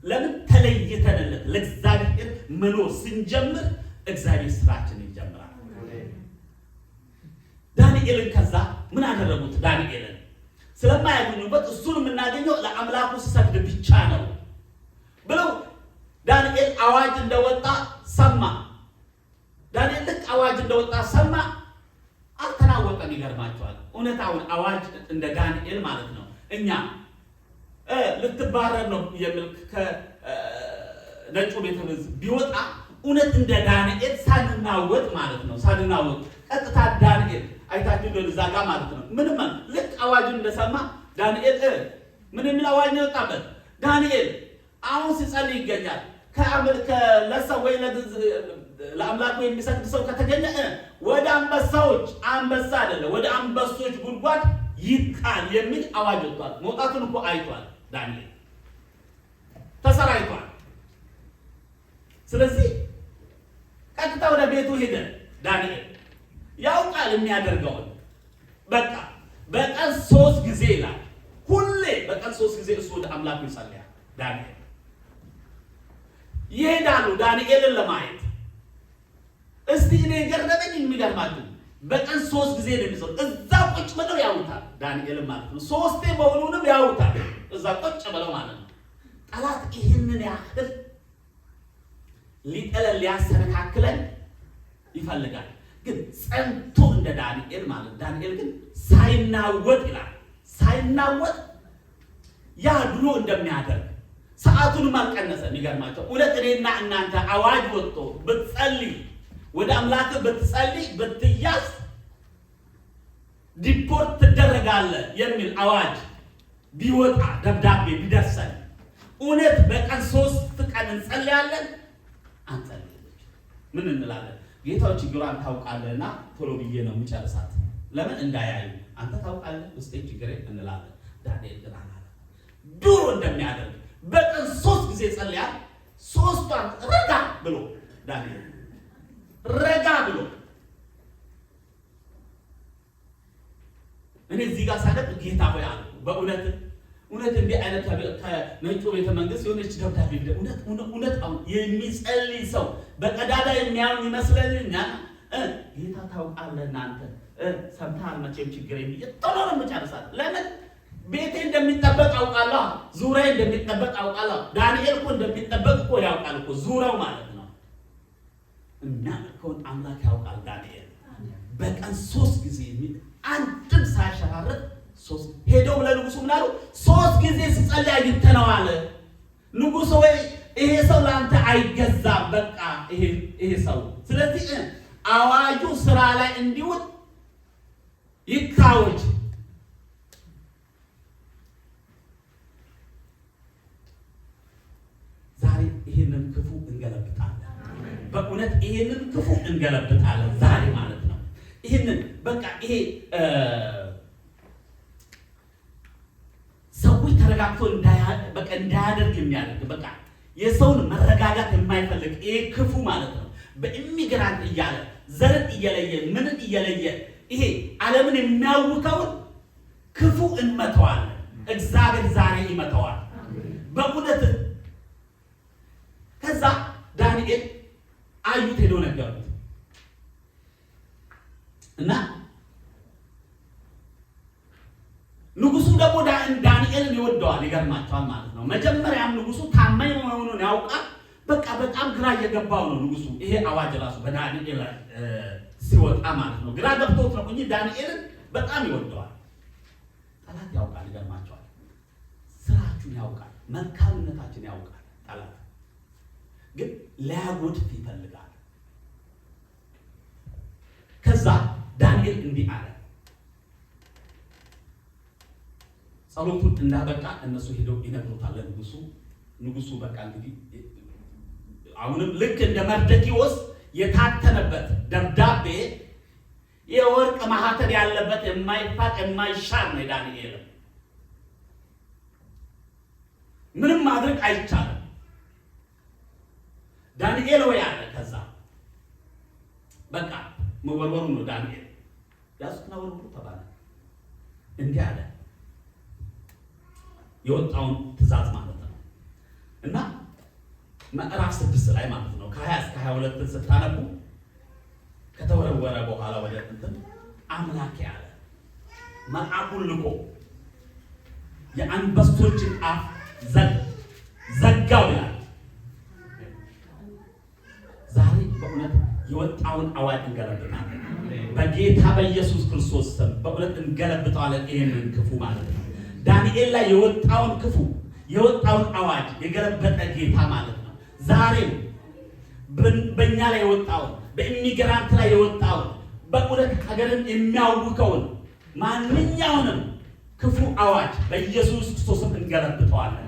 ለምን ተለይተንለት ለእግዚአብሔር መኖር ስንጀምር እግዚአብሔር ስራችን ይጀምራል። ዳንኤልን ከዛ ምን አደረጉት? ዳንኤልን ስለማያገኙበት እሱን የምናገኘው ለአምላኩ ሲሰግድ ብቻ ነው ብለው ዳንኤል አዋጅ እንደወጣ ሰማ። ዳንኤል ልክ አዋጅ እንደወጣ ሰማ፣ አልተናወጠም። ይገርማቸዋል። እውነታውን አዋጅ እንደ ዳንኤል ማለት ነው። እኛ ልትባረር ነው የሚል ከነጩ ቤተ መንግስት ቢወጣ እውነት እንደ ዳንኤል ሳንናወጥ ማለት ነው። ሳንናወጥ ቀጥታ ዳንኤል አይታችሁ እንደሆነ እዛ ጋር ማለት ነው። ምንም ልክ አዋጁን እንደሰማ ዳንኤል ምን የሚል አዋጅ ነው የወጣበት? ዳንኤል አሁን ሲጸልይ ይገኛል። ለሰው ወይ ለአምላኩ የሚሰግድ ሰው ከተገኘ ወደ አንበሳዎች፣ አንበሳ አይደለም ወደ አንበሶች ጉድጓድ ይጣል የሚል አዋጅ ወጥቷል። መውጣቱን እኮ አይቷል ዳንኤል፣ ተሰራይቷል። ስለዚህ ቀጥታ ወደ ቤቱ ሄደ ዳንኤል። ያውቃል የሚያደርገውን። በቃ በቀን 3 ጊዜ ይላል። ሁሌ በቀን 3 ጊዜ እሱ ወደ አምላኩ ይጸልያል ዳንኤል። ይሄዳሉ ዳንኤልን ለማየት። እስቲ እኔ ገረመኝ የሚገርማችሁ በቀን 3 ጊዜ ነው የሚጸልየው። እዛ ቁጭ ብለው ያውታል ዳንኤልን ማለት ነው። 3ቴ በሁሉንም ያውታል እዛ ቁጭ ብለው ማለት ነው። ጠላት ይህንን ያህል ሊጠለን ሊያስተካክለን ይፈልጋል። ግን ጸንቶ እንደ ዳንኤል ማለት ዳንኤል ግን ሳይናወጥ ይላል። ሳይናወጥ ያ ድሮ እንደሚያደርግ ሰዓቱንም አልቀነሰም። ይገርማቸው እውነት እኔና እናንተ አዋጅ ወጥቶ ብትጸልይ፣ ወደ አምላክ ብትጸልይ፣ ብትያዝ ዲፖርት ትደረጋለህ የሚል አዋጅ ቢወጣ ደብዳቤ ቢደርሰን እውነት በቀን 3 ቀን እንጸልያለን? አንጸልይም። ምን እንላለን? ጌታው ችግሯን ታውቃለህና ቶሎ ብዬ ነው የምጨርሳት፣ ለምን እንዳያዩ አንተ ታውቃለህ ውስጤ ችግሬ እንላለን። ዳንኤል ግን አላለ። ድሮ እንደሚያደርግ በቀን 3 ጊዜ ጸልያል። 3ቷን ረጋ ብሎ ዳንኤል ረጋ ብሎ እኔ እዚህ ጋር ሳደብ ጌታ ሆይ አለ በእውነት እንዲህ አይነት ከነጩ ቤተ መንግስት የሆነች ደብዳቤ እውነት አሁን የሚጸልይ ሰው በቀዳዳ የሚያዩን ይመስለኛል። ጌታ ታውቃለህ እናንተ ሰምተሃል መቼም ችግር የሚል ቶሎ ነው የምጨርሳት። ለምን ቤቴ እንደሚጠበቅ አውቃለሁ፣ ዙሪያዬ እንደሚጠበቅ አውቃለሁ። ዳንኤል እኮ እንደሚጠበቅ እኮ ያውቃል እኮ ዙሪያው ማለት ነው። የሚያመልከውን አምላክ ያውቃል ዳንኤል። በቀን 3 ጊዜ አንድም ሳያሸራርጥ 3 ሄደው ለንጉሱ ምን አሉ? 3 ጊዜ ሲጸልይ አግኝተነዋል። ንጉሱ ወይ ይሄ ሰው ለአንተ አይገዛም፣ በቃ ይሄ ሰው። ስለዚህ አዋጁ ስራ ላይ እንዲውል ይታወጅ። ዛሬ ይሄንን ክፉ እንገለብጣለን። በእውነት ይሄንን ክፉ እንገለብጣለን ዛሬ ማለት ነው። ይሄንን በቃ ይሄ ሰዎች ተረጋግቶ እንዳያደርግ የሚያደርግ በቃ የሰውን መረጋጋት የማይፈልግ ይሄ ክፉ ማለት ነው። በኢሚግራንት እያለ ዘርን እየለየ ምንን እየለየ ይሄ ዓለምን የሚያውከውን ክፉ እንመተዋለን። እግዚአብሔር ዛሬ ይመተዋል በእውነት። ከዛ ዳንኤል አዩት፣ ሄዶ ነገሩት እና ንጉሱ ደግሞ ዳንኤልን ይወደዋል። ይገርማቸዋል ማለት ነው። መጀመሪያም ንጉሱ ታማኝ መሆኑን ያውቃል። በቃ በጣም ግራ እየገባው ነው ንጉሱ። ይሄ አዋጅ ራሱ በዳንኤል ሲወጣ ማለት ነው ግራ ገብቶት ነው እንጂ ዳንኤልን በጣም ይወደዋል። ጠላት ያውቃል። ይገርማቸዋል። ስራችሁን ያውቃል፣ መልካምነታችን ያውቃል። ጠላት ግን ሊያጎድፍ ይፈልጋል። ከዛ ዳንኤል እንዲህ አለ። ጸሎቱን እንዳበቃ እነሱ ሄደው ይነግሩታል ለንጉሱ። ንጉሱ በቃ እንግዲህ አሁንም ልክ እንደ መርዶክዮስ የታተነበት ደብዳቤ የወርቅ ማህተም ያለበት የማይፋቅ የማይሻር ነው ዳንኤል። ምንም ማድረግ አይቻልም። ዳንኤል ሆይ አለ። ከዛ በቃ መወርወሩ ነው። ዳንኤል ያዙትና ወርውሩ ተባለ። እንዲህ አለ የወጣውን ትእዛዝ ማለት ነው። እና ምዕራፍ 6 ላይ ማለት ነው ከ20 እስከ 22 ስታነቡ ከተወረወረ በኋላ ወደ እንትን አምላክ ያለ መልአኩን ልኮ የአንበሶችን አፍ ዘጋው ይላል። ዛሬ በእውነት የወጣውን አዋጅ እንገለብጣለን። በጌታ በኢየሱስ ክርስቶስ ስም በእውነት እንገለብጠዋለን። ይህንን ክፉ ማለት ነው ዳንኤል ላይ የወጣውን ክፉ የወጣውን አዋጅ የገለበጠ ጌታ ማለት ነው። ዛሬም በእኛ ላይ የወጣውን በኢሚግራንት ላይ የወጣውን በእውነት ሀገርን የሚያውከውን ማንኛውንም ክፉ አዋጅ በኢየሱስ ክርስቶስም እንገለብጠዋለን።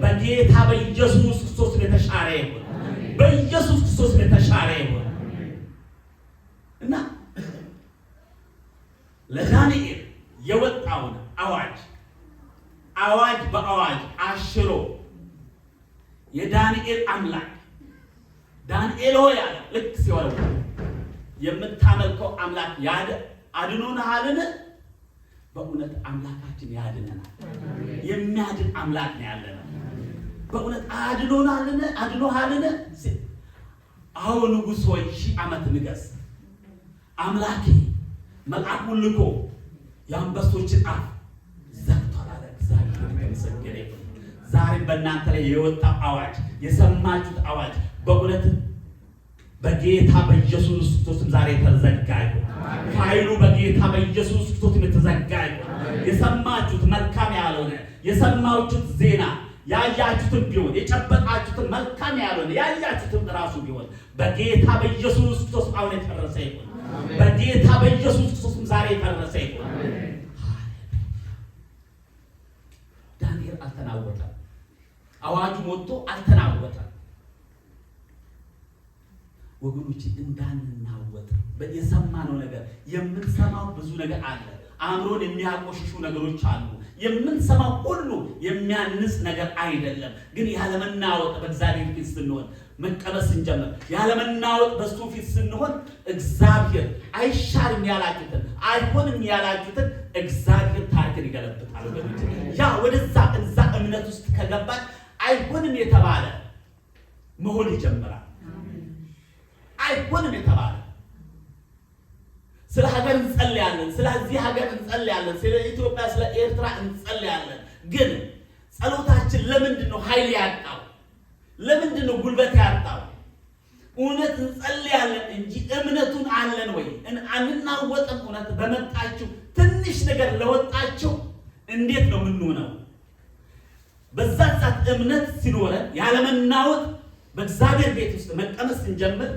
በጌታ በኢየሱስ ክርስቶስም የተሻረ ይሁን። በኢየሱስ ክርስቶስም የተሻረ ይሁን እና ለዳንኤል የወጣውን አዋጅ በአዋጅ አሽሮ የዳንኤል አምላክ ዳንኤል ሆይ አለ። ልክ ሲወረው የምታመልከው አምላክ አድኖናልን? በእውነት አምላካችን ያድነናል። የሚያድን አምላክ ነው ያለነው። በእውነት አድኖሃልን? አዎ ንጉሥ ሆይ 1000 ዓመት ንገስ። አምላኬ መልአኩን ልኮ የአንበሶችን አፍ ዘግቷል አለ። እግዚአብሔር የተመሰገነ ይሁን። ዛሬ በእናንተ ላይ የወጣው አዋጅ የሰማችሁት አዋጅ በእውነት በጌታ በኢየሱስ ክርስቶስም ዛሬ የተዘጋ ይሁን። ኃይሉ በጌታ በኢየሱስ ክርስቶስም የተዘጋ ይሁን። የሰማችሁት መልካም ያልሆነ የሰማችሁት ዜና ያያችሁትን ቢሆን የጨበጣችሁትን መልካም ያልሆነ ያያችሁትን ራሱ ቢሆን በጌታ በኢየሱስ ክርስቶስ አሁን የተፈረሰ ይሁን። በጌታ በኢየሱስ ክርስቶስም ዛሬ የተፈረሰ ይሁን። ዳንኤል አልተናወጠም። አዋጁ ወጥቶ አልተናወጠም። ወገኖች እንዳንናወጥ የሰማነው ነገር የምንሰማው ብዙ ነገር አለ። አእምሮን የሚያቆሽሹ ነገሮች አሉ። የምንሰማው ሁሉ የሚያንስ ነገር አይደለም። ግን ያለመናወጥ በእግዚአብሔር ፊት ስንሆን መቀበል ስንጀምር ያለመናወጥ በሱ ፊት ስንሆን እግዚአብሔር አይሻርም ያላችሁትን አይሆንም ያላችሁትን እግዚአብሔር ታሪክን ይገለብጣል። ወገኖች ያ ወደዛ እምነት ውስጥ ከገባን አይሆንም የተባለ መሆን ይጀምራል። አይሆንም የተባለ ስለ ሀገር እንጸልያለን፣ ስለዚህ ሀገር እንጸልያለን፣ ስለ ኢትዮጵያ ስለ ኤርትራ እንጸልያለን። ግን ጸሎታችን ለምንድን ነው ኃይል ያጣው? ለምንድን ነው ጉልበት ያጣው? እውነት እንጸልያለን እንጂ እምነቱን አለን ወይ? አንናወጥም። እውነት በመጣችሁ ትንሽ ነገር ለወጣችሁ እንዴት ነው የምንሆነው? በዛ ሰዓት እምነት ሲኖረን ያለመናወጥ በእግዚአብሔር ቤት ውስጥ መቀመጥ ስንጀምር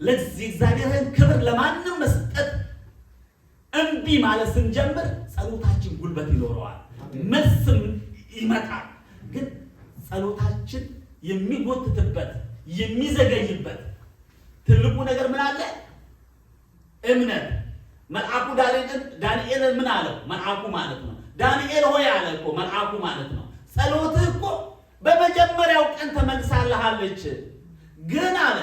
ለዚህ እግዚአብሔርን ክብር ለማንም መስጠት እምቢ ማለት ስንጀምር ጸሎታችን ጉልበት ይኖረዋል፣ መልስም ይመጣል። ግን ጸሎታችን የሚጎትትበት የሚዘገይበት ትልቁ ነገር ምን አለ? እምነት። መልአኩ ዳንኤል ምን አለው? መልአኩ ማለት ነው። ዳንኤል ሆይ አለ እኮ መልአኩ ማለት ነው። ጸሎትህ እኮ በመጀመሪያው ቀን ተመልሳለች። ግን አለ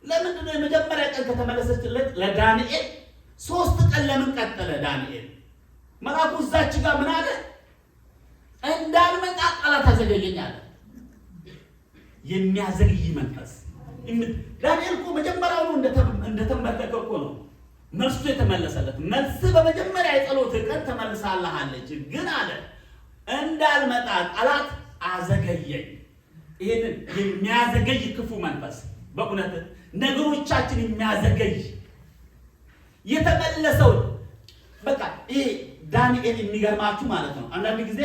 ለምንድን ነው የመጀመሪያ ቀን ከተመለሰችለት ለዳንኤል 3 ቀን ለምን ቀጠለ? ዳንኤል መልአኩ እዛች ጋር ምን አለ? እንዳልመጣ ቃላት አዘገየኝ አለ። የሚያዘግይ መንፈስ። ዳንኤል እኮ መጀመሪያው እንደተመለከ እኮ ነው መልሱ የተመለሰለት። መልስ በመጀመሪያ የጸሎት ቀን ተመልሳለች። ግን አለ እንዳልመጣ ቃላት አዘገየኝ። ይሄንን የሚያዘገይ ክፉ መንፈስ በእውነት ነገሮቻችን የሚያዘገይ የተመለሰው በቃ ይሄ ዳንኤል የሚገርማችሁ ማለት ነው። አንዳንድ ጊዜ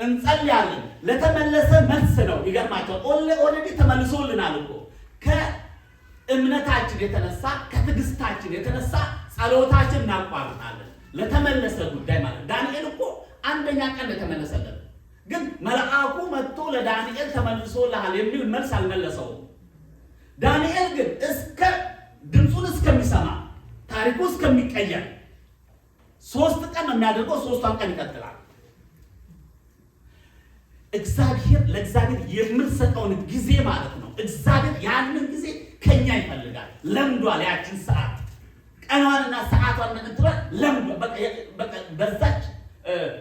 እንጸልያለን ለተመለሰ መልስ ነው። ይገርማችኋል። ኦልሬዲ ተመልሶልናል እኮ ከእምነታችን የተነሳ ከትዕግስታችን የተነሳ ጸሎታችን እናቋርጣለን። ለተመለሰ ጉዳይ ማለት ዳንኤል እኮ አንደኛ ቀን የተመለሰለት፣ ግን መልአኩ መጥቶ ለዳንኤል ተመልሶልሃል የሚል መልስ አልመለሰውም። ዳንኤል ግን እስከ ድምፁን እስከሚሰማ ታሪኩ እስከሚቀየር 3 ቀን ነው የሚያደርገው። 3ቷን ቀን ይቀጥላል። እግዚአብሔር ለእግዚአብሔር የምንሰጠውን ጊዜ ማለት ነው። እግዚአብሔር ያንን ጊዜ ከኛ ይፈልጋል። ለምዷል። ያችን ሰዓት ቀኗንና ሰዓቷን እንትባል ለምዷል። በቃ በዛች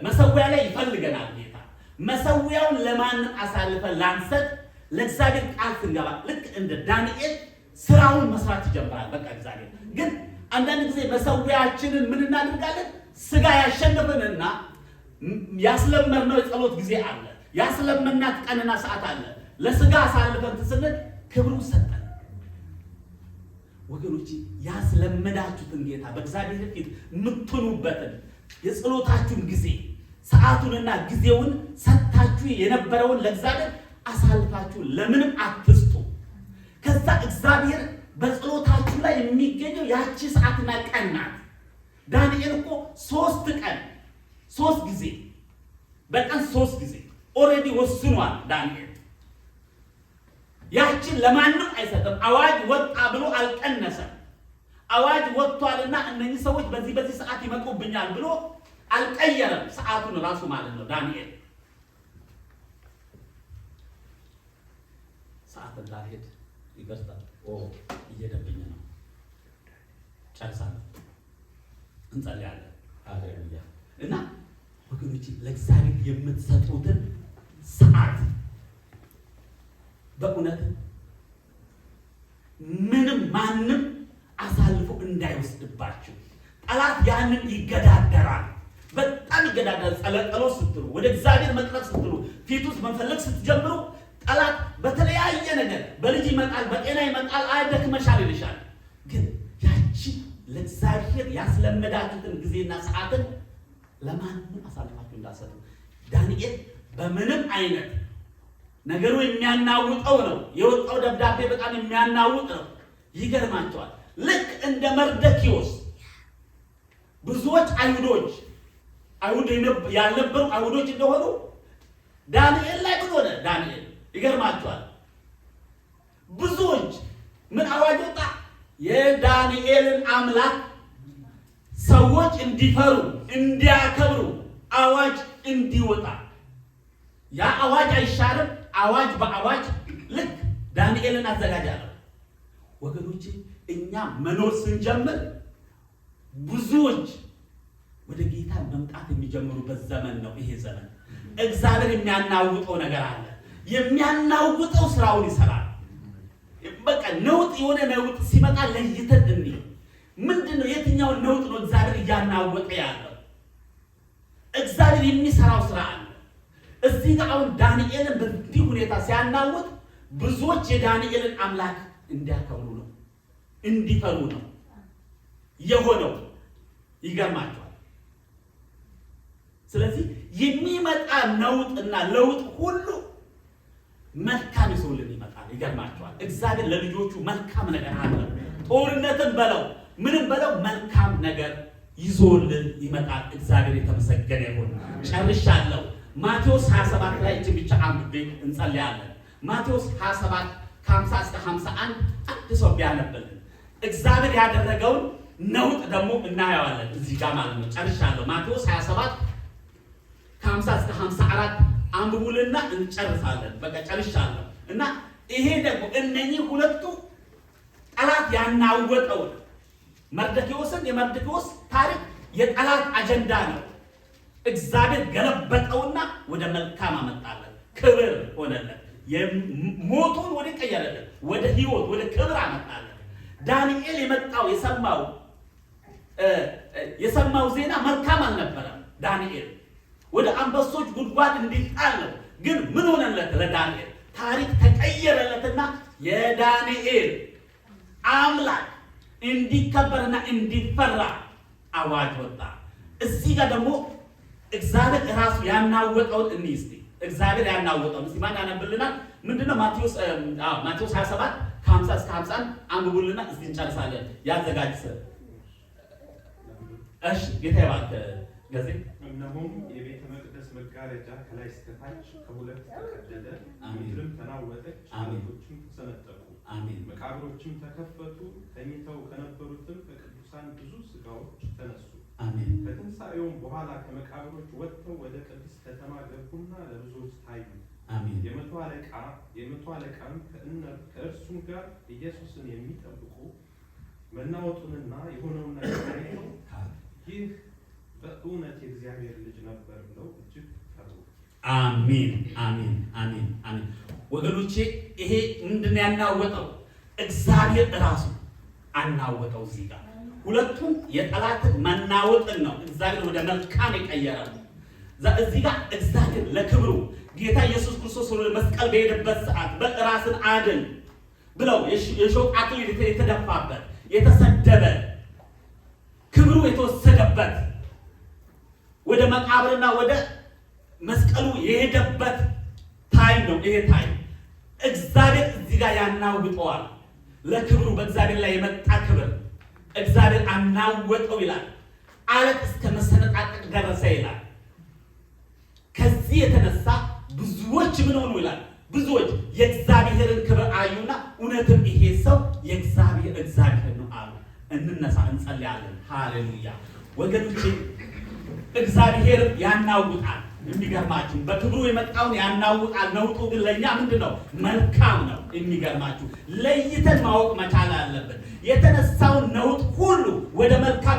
መሰዊያ ላይ ይፈልገናል ጌታ። መሰዊያውን ለማንም አሳልፈን ላንሰጥ ለእግዚአብሔር ቃል ስንገባ ልክ እንደ ዳንኤል ስራውን መስራት ይጀምራል። በቃ እግዚአብሔር ግን አንዳንድ ጊዜ መሰዊያችንን ምን እናደርጋለን? ስጋ ያሸንፍንና ያስለመድነው የጸሎት ጊዜ አለ። ያስለመናት ቀንና ሰዓት አለ። ለስጋ አሳልፈን ስንል ክብሩ ሰጠን። ወገኖች ያስለመዳችሁትን ጌታ በእግዚአብሔር ፊት የምትሆኑበትን የጸሎታችሁን ጊዜ ሰዓቱንና ጊዜውን ሰጥታችሁ የነበረውን ለእግዚአብሔር አሳልፋችሁ ለምንም አትስጡ። ከዛ እግዚአብሔር በጸሎታችሁ ላይ የሚገኘው ያቺ ሰዓትና ቀን ናት። ዳንኤል እኮ 3 ቀን 3 ጊዜ በቀን 3 ጊዜ ኦልሬዲ ወስኗል ዳንኤል። ያችን ለማንም አይሰጥም። አዋጅ ወጣ ብሎ አልቀነሰም። አዋጅ ወጥቷልና እነኚህ ሰዎች በዚህ ሰዓት ይመጡብኛል ብሎ አልቀየረም ሰዓቱን ራሱ ማለት ነው። ዳንኤል ሰዓት እንዳልሄድ ይገርታል። እየደብኝ ነው። ጨርሳለሁ። እንጸልያለን። ሃሌሉያ። እና ወገኖች ለእግዚአብሔር የምትሰጡትን ሰዓት በእውነት ምንም ማንም አሳልፎ እንዳይወስድባችሁ። ጠላት ያንን ይገዳደራል። በጣም ይገዳደራል። ጸሎት ስትሉ፣ ወደ እግዚአብሔር መቅረብ ስትሉ፣ ፊት ውስጥ መፈለግ ስትጀምሩ ጠላት በተለያየ ነገር በልጅ ይመጣል፣ በጤና ይመጣል፣ አይደክመሻል ይልሻል። ግን ያቺ ለእግዚአብሔር ያስለመዳችሁትን ጊዜና ሰዓትን ለማንም አሳልፋችሁ እንዳሰጡ። ዳንኤል በምንም አይነት ነገሩ የሚያናውጠው ነው። የወጣው ደብዳቤ በጣም የሚያናውጥ ነው። ይገርማቸዋል። ልክ እንደ መርደኪዮስ ብዙዎች አይሁድ ያልነበሩ አይሁዶች እንደሆኑ ዳንኤል ላይ ምን ሆነ? ዳንኤል ይገርማቸዋል። ብዙዎች ምን አዋጅ ወጣ? የዳንኤልን አምላክ ሰዎች እንዲፈሩ እንዲያከብሩ አዋጅ እንዲወጣ። ያ አዋጅ አይሻርም። አዋጅ በአዋጅ ልክ ዳንኤልን አዘጋጃለሁ። ወገኖቼ እኛ መኖር ስንጀምር ብዙዎች ወደ ጌታ መምጣት የሚጀምሩበት ዘመን ነው ይሄ ዘመን። እግዚአብሔር የሚያናውጠው ነገር አለ። የሚያናውጠው ስራውን ይሰራል። በቃ ነውጥ የሆነ ነውጥ ሲመጣ ለይተን እንይ። ምንድነው? የትኛውን ነውጥ ነው እግዚአብሔር እያናወጠ ያለው? እግዚአብሔር የሚሰራው ስራ አለ። እዚህ ጋር አሁን ዳንኤልን በዚህ ሁኔታ ሲያናውጥ ብዙዎች የዳንኤልን አምላክ እንዲያከብሩ ነው፣ እንዲፈሩ ነው የሆነው። ይገርማቸዋል። ስለዚህ የሚመጣ ነውጥና ለውጥ ሁሉ መልካም ይዞልን ይመጣል። ይገርማቸዋል። እግዚአብሔር ለልጆቹ መልካም ነገር አለ። ጦርነትን በለው ምንም በለው መልካም ነገር ይዞልን ይመጣል። እግዚአብሔር የተመሰገነ ይሁን። ጨርሻለሁ። ማቴዎስ 27 ላይ እቺ ብቻ አንብቤ እንጸልያለን። ማቴዎስ 27 ከ50 እስከ 51 አንድ ሰው ቢያነብልን እግዚአብሔር ያደረገውን ነውጥ ደግሞ እናየዋለን እዚህ ጋር ማለት ነው። ጨርሻለሁ። ማቴዎስ 27 ከ50 እስከ 54 አንብቡልና እንጨርሳለን። በቃ ጨርሻለሁ። እና ይሄ ደግሞ እነኚህ ሁለቱ ጠላት ያናወጠው መርደኪዮስን የመርደኪዮስ ታሪክ የጠላት አጀንዳ ነው። እግዚአብሔር ገለበጠውና ወደ መልካም አመጣለን። ክብር ሆነለት። ሞቱን ወደ ቀየረለት፣ ወደ ህይወት ወደ ክብር አመጣለን። ዳንኤል የሰማው ዜና መልካም አልነበረም። ዳንኤል ወደ አንበሶች ጉድጓድ እንዲጣል ነው። ግን ምን ሆነለት? ለዳንኤል ታሪክ ተቀየረለትና የዳንኤል አምላክ እንዲከበርና እንዲፈራ አዋጅ ወጣ። እዚህ ጋር ደግሞ እግዚአብሔር ራሱ ያናወጠውን እንይስቲ። እግዚአብሔር ያናወጠውን እስቲ ማን ያነብልናል? ምንድነው? ማቴዎስ 27 ከ50 እስከ 51 አንብቡልና እስቲ እንጨርሳለን። ያዘጋጅ ሰ እሺ ጌታ ይባርክ። ገዜ እነሆም የቤተ መቅደስ መጋረጃ ከላይ እስከ ታች ከሁለት ተቀደደ፣ ምድርም ተናወጠች፣ ዓለቶችም ተሰነጠቁ፣ መቃብሮችም ተከፈቱ፣ ተኝተው ከነበሩትም ከቅዱሳን ብዙ ሥጋዎች ተነሱ። አሜን። ከትንሣኤውም በኋላ ከመቃብሮች ወጥተው ወደ ቅድስት ከተማ ገቡና ለብዙዎች ታዩ። አሜን። የመቶ አለቃም ከእርሱም ጋር ኢየሱስን የሚጠብቁ መናወጡንና የሆነውን ነገር አይተው ይህ በእውነት የእግዚአብሔር ልጅ ነበር ብለው እጅግ ፈሩ። አሜን አሜን አሜን አሜን። ወገኖቼ ይሄ ምንድን ያናወጠው? እግዚአብሔር ራሱ አናወጠው። እዚህ ጋር ሁለቱም የጠላትን መናወጥን ነው እግዚአብሔር ወደ መልካም የቀየረው። እዚህ ጋር እግዚአብሔር ለክብሩ ጌታ ኢየሱስ ክርስቶስ ወደ መስቀል በሄደበት ሰዓት በራስን አድን ብለው የሾህ አክሊል የተደፋበት የተሰደበ ክብሩ የተወሰደበት ወደ መቃብርና ወደ መስቀሉ የሄደበት ታይም ነው። ይሄ ታይም እግዚአብሔር እዚህ ጋር ያናውጠዋል። ለክብሩ በእግዚአብሔር ላይ የመጣ ክብር እግዚአብሔር አናወጠው ይላል። አለት እስከ መሰነጣጠቅ ደረሰ ይላል። ከዚህ የተነሳ ብዙዎች ምን ሆኑ ይላል? ብዙዎች የእግዚአብሔርን ክብር አዩና እውነትም ይሄ ሰው እግዚአብሔር ነው አሉ። እንነሳ እንጸልያለን። ሃሌሉያ ወገኖቼ፣ እግዚአብሔር ያናውጣል። የሚገርማችሁ በክብሩ የመጣውን ያናውጣል። ነውጡ ግን ለእኛ ምንድን ነው? መልካም ነው። የሚገርማችሁ ለይተን ማወቅ መቻል አለብን። የተነሳውን ነውጥ ሁሉ ወደ መልካም